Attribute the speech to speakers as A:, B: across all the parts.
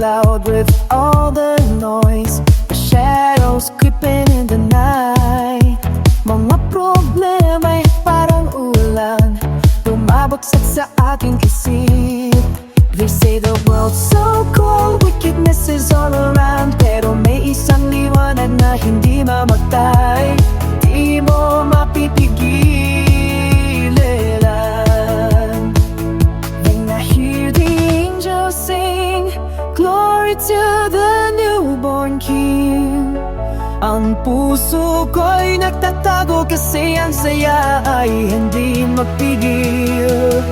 A: loud with all the noise. The shadows creeping in the night. Mga problema'y parang ulan, bumabagsak sa aking isip. They say the world's so cold, wickedness is all around, pero may isang liwanag na hindi mamatay. Di mo mapipigilan. Then I hear the angels sing, glory to the newborn King. Ang puso ko'y nagtatago kasi ang saya ay hindi magpigil.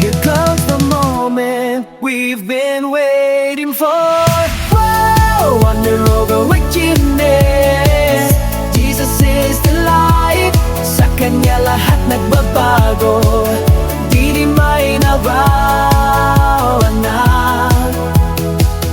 A: Here comes the moment we've been waiting for. Whoa, wonder over wickedness. Jesus is the light, sa Kanya lahat nagbabago. Di may nawawalan.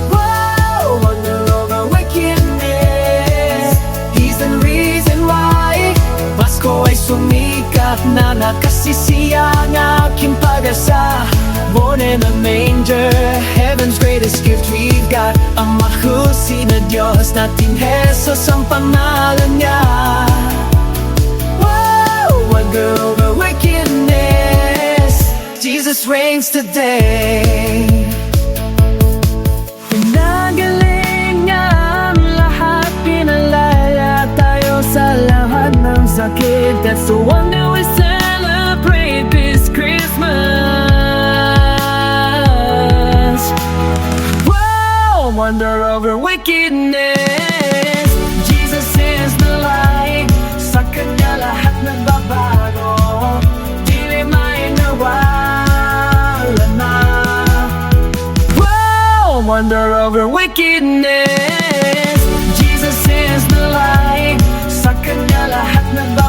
A: Whoa, wonder over wickedness. He's the reason why Pasko ay sumikat na nakasisiya ang aking pag-asa. Born in a manger, heaven's greatest gift we've got. Ang mahusay na Diyos natin, Jesus ang pangalan niya. Whoa, wonder over wickedness. Jesus reigns today. Pinagaling niya ang lahat, pinalaya tayo sa lahat ng sakit. That's the wonder we celebrate this Christmas. Whoa, wonder over wickedness. Jesus is the light, sa Kanya lahat nagbabago. Di may nawala na. Whoa, wonder over wickedness. Jesus is the light, sa Kanya lahat nagbabago.